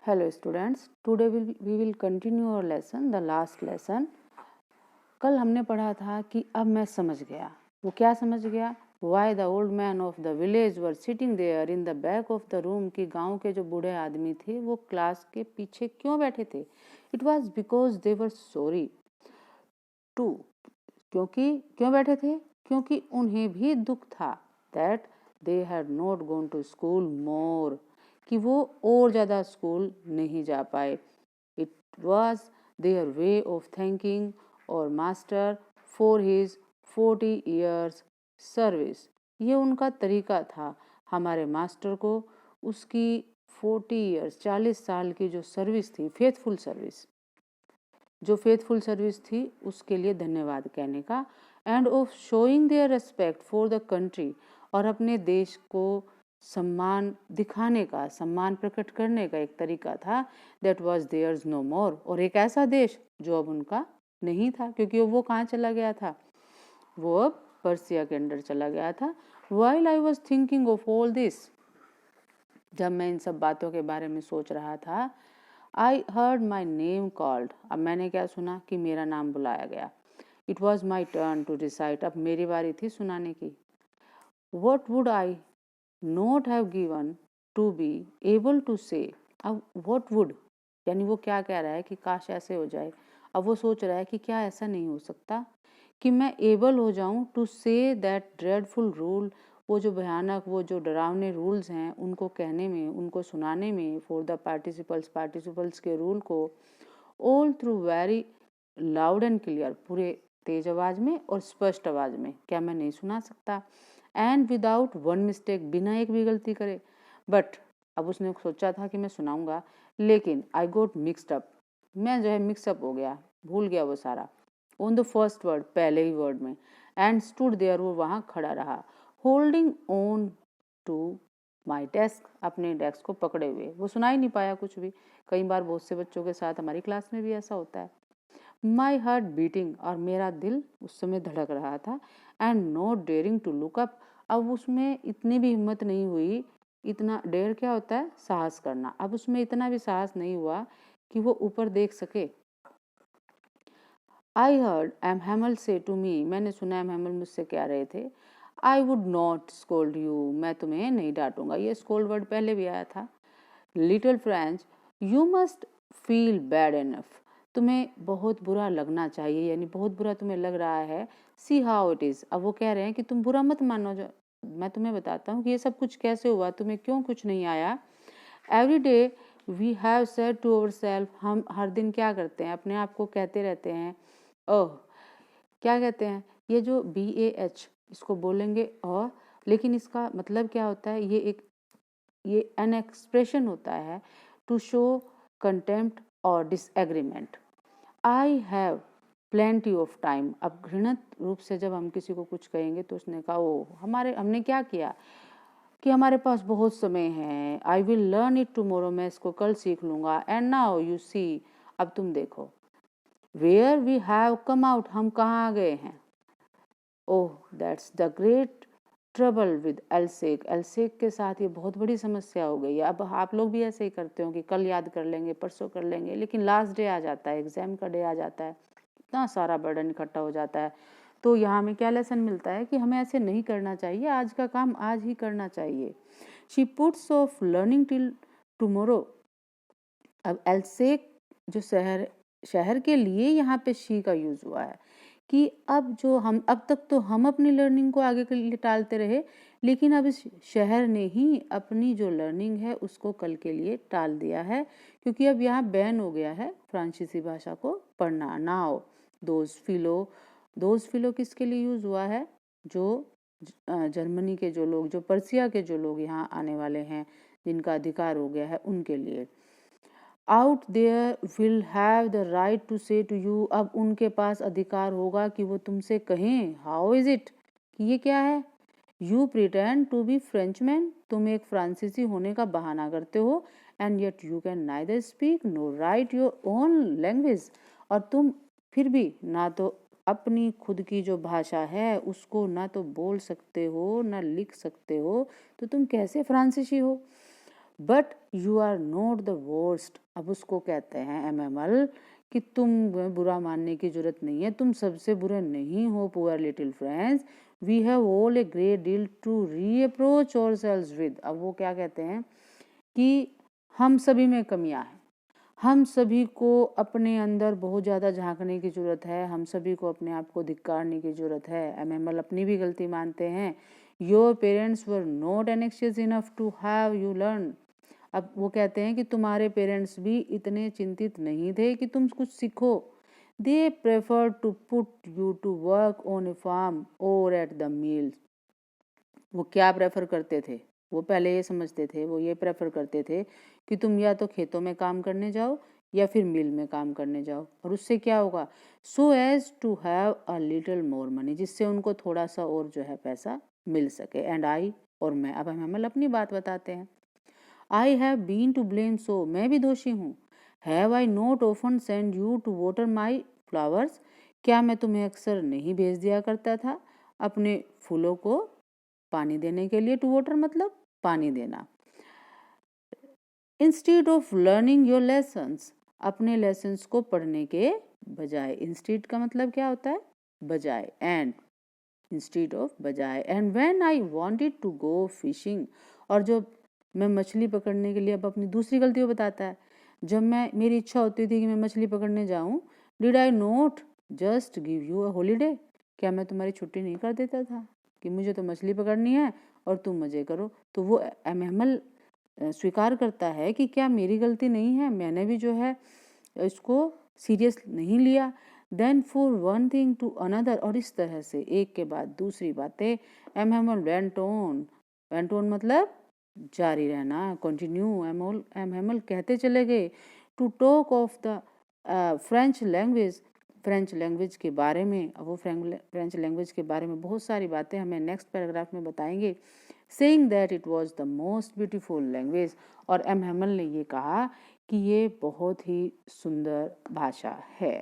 Hello students, today we will continue our lesson, the last lesson. कल हमने पढ़ा था कि अब मैं समझ गया. वो क्या समझ गया? Why the old man of the village were sitting there in the back of the room, कि गांव के जो बूढ़े आदमी थे वो क्लास के पीछे क्यों बैठे थे? It was because they were sorry to, क्योंकि क्यों बैठे थे? क्योंकि उन्हें भी दुख था that they had not gone to school more, कि वो और ज़्यादा स्कूल नहीं जा पाए. It was their way of thanking our master for his 40 years service. ये उनका तरीका था हमारे मास्टर को उसकी 40 years 40 साल की जो सर्विस थी, फेथफुल सर्विस, जो फेथफुल सर्विस थी उसके लिए धन्यवाद कहने का, end of showing there respect for the country, और अपने देश को सम्मान दिखाने का, सम्मान प्रकट करने का एक तरीका था. दैट वाज देयर्स नो मोर, और एक ऐसा देश जो अब उनका नहीं था, क्योंकि वो कहाँ चला गया था? वो अब पर्सिया के अंडर चला गया था. While I was thinking of all this, जब मैं इन सब बातों के बारे में सोच रहा था, I heard my name called. अब मैंने क्या सुना? कि मेरा नाम बुलाया गया. It was my turn to recite. अब मेरी बारी थी सुनाने की. What would I not have given to be able to say? अब what would, यानी वो क्या कह रहा है कि काश ऐसे हो जाए. अब वो सोच रहा है कि क्या ऐसा नहीं हो सकता कि मैं एबल हो जाऊं to say that dreadful rule, वो जो भयानक, वो जो डरावने रूल्स हैं उनको कहने में, उनको सुनाने में, फॉर द पार्टिसिपल्स के रूल को, all through very loud and clear, पूरे तेज आवाज में और स्पष्ट आवाज में, क्या मैं नहीं सुना सकता? एंड विदाउट वन मिस्टेक, बिना एक भी गलती करे. बट अब उसने सोचा था कि मैं सुनाऊंगा, लेकिन आई गोट मिक्सड अप, मैं जो है मिक्सअप हो गया, भूल गया वो सारा. ऑन द फर्स्ट वर्ड, पहले ही वर्ड में. एंड स्टूड देयर, वो वहां खड़ा रहा. Holding on to my desk, अपने डेस्क को पकड़े हुए. वो सुना ही नहीं पाया कुछ भी. कई बार बहुत से बच्चों के साथ, हमारी क्लास में भी ऐसा होता है. माई हार्ट बीटिंग, और मेरा दिल उस समय धड़क रहा था. And not daring to look up, अब उसमें इतनी भी हिम्मत नहीं हुई. इतना डेयर क्या होता है? साहस करना. अब उसमें इतना भी साहस नहीं हुआ कि वो ऊपर देख सके. आई हर्ड एम हैमल से टू मी, मैंने सुना एम हैमल मुझसे कह रहे थे, I would not scold you, मैं तुम्हें नहीं डांटूंगा. ये स्कोल्ड वर्ड पहले भी आया था. Little French, you must feel bad enough, तुम्हें बहुत बुरा लगना चाहिए, यानी बहुत बुरा तुम्हें लग रहा है. सी हाउ इट इज, अब वो कह रहे हैं कि तुम बुरा मत मानो, जो मैं तुम्हें बताता हूँ कि ये सब कुछ कैसे हुआ, तुम्हें क्यों कुछ नहीं आया. Every day we have said to our self, हम हर दिन क्या करते हैं? अपने आप को कहते रहते हैं. ओह, क्या कहते हैं? ये जो BAH, इसको बोलेंगे और, लेकिन इसका मतलब क्या होता है? ये एन एक्सप्रेशन होता है टू शो कंटेम्प्ट और disagreement. I have plenty of time, अब घृणित रूप से जब हम किसी को कुछ कहेंगे तो उसने कहा, ओ हमने क्या किया कि हमारे पास बहुत समय है. I will learn it tomorrow, मैं इसको कल सीख लूंगा. एंड नाउ यू सी, अब तुम देखो. Where we have come out, हम कहाँ आ गए हैं. Oh that's the great trouble with Elsec, एलसेक के साथ ये बहुत बड़ी समस्या हो गई है. अब आप लोग भी ऐसे ही करते हो कि कल याद कर लेंगे, परसों कर लेंगे, लेकिन लास्ट डे आ जाता है, एग्जाम का डे आ जाता है, इतना सारा बर्डन इकट्ठा हो जाता है. तो यहाँ हमें क्या लेसन मिलता है कि हमें ऐसे नहीं करना चाहिए, आज का काम आज ही करना चाहिए. She puts of learning till tomorrow, अब एलसेक जो शहर के लिए यहाँ पे शी का यूज हुआ है कि अब जो हम, अब तक तो हम अपनी लर्निंग को आगे के लिए टालते रहे, लेकिन अब इस शहर ने ही अपनी जो लर्निंग है उसको कल के लिए टाल दिया है, क्योंकि अब यहाँ बैन हो गया है फ्रांसीसी भाषा को पढ़ना. नाउ दोज फिलो किसके लिए यूज हुआ है? जो जर्मनी के जो लोग, जो पर्सिया के जो लोग यहाँ आने वाले हैं, जिनका अधिकार हो गया है, उनके लिए. Out there will have the right to say to you, अब उनके पास अधिकार होगा कि वो तुमसे कहें. हाउ इज इट, कि ये क्या है? You pretend to be Frenchman, तुम एक फ्रांसीसी होने का बहाना करते हो. And yet you can neither speak nor write your own language, और तुम फिर भी ना तो अपनी खुद की जो भाषा है उसको ना तो बोल सकते हो ना लिख सकते हो, तो तुम कैसे फ्रांसीसी हो? But you are not the worst. अब उसको कहते हैं एमएमएल कि तुम बुरा मानने की जरूरत नहीं है, तुम सबसे बुरे नहीं हो poor little friends, we have all a great deal to reapproach ourselves with. अब वो क्या कहते हैं कि हम सभी में कमियां हैं, हम सभी को अपने अंदर बहुत ज़्यादा झांकने की ज़रूरत है, हम सभी को अपने आप को धिक्कारने की ज़रूरत है। एमएमएल अपनी भी गलती मानते हैं। Your parents were not anxious enough to have you learn. अब वो कहते हैं कि तुम्हारे पेरेंट्स भी इतने चिंतित नहीं थे कि तुम कुछ सीखो। They prefer to put you to work on a farm or at the mills. वो क्या प्रेफर करते थे, वो पहले ये समझते थे, वो ये प्रेफर करते थे कि तुम या तो खेतों में काम करने जाओ या फिर मिल में काम करने जाओ, और उससे क्या होगा, so as to have a little more money, जिससे उनको थोड़ा सा और जो है पैसा मिल सके। एंड आई, और मैं, अब हम अपनी बात बताते हैं। I have been to blame, सो मैं भी दोषी हूँ। Have I not often send you to water my flowers, क्या मैं तुम्हें अक्सर नहीं भेज दिया करता था अपने फूलों को पानी देने के लिए। टू वाटर मतलब पानी देना। Instead of learning your lessons, अपने लेसन्स को पढ़ने के बजाय। इंस्टीड का मतलब क्या होता है, बजाय। एंड इंस्टीड ऑफ बजाय। And when I wanted to go fishing, और जब मैं मछली पकड़ने के लिए, अब अपनी दूसरी गलती को बताता है, जब मैं, मेरी इच्छा होती थी कि मैं मछली पकड़ने जाऊं, did I not just give you a holiday, क्या मैं तुम्हारी छुट्टी नहीं कर देता था कि मुझे तो मछली पकड़नी है और तुम मजे करो। तो वो एमएमएल स्वीकार करता है कि क्या मेरी गलती नहीं है, मैंने भी जो है इसको सीरियस नहीं लिया। Then for one thing to another, और इस तरह से एक के बाद दूसरी बातें M Hamel went on. Went on मतलब जारी रहना, कंटिन्यू। एमएमएल कहते चले गए to talk of the French language, French language के बारे में। वो फ्रेंच लैंग्वेज के बारे में बहुत सारी बातें हमें नेक्स्ट पैराग्राफ में बताएंगे। Saying that it was the most beautiful language, और एमएमएल ने ये कहा कि ये बहुत ही सुंदर भाषा है।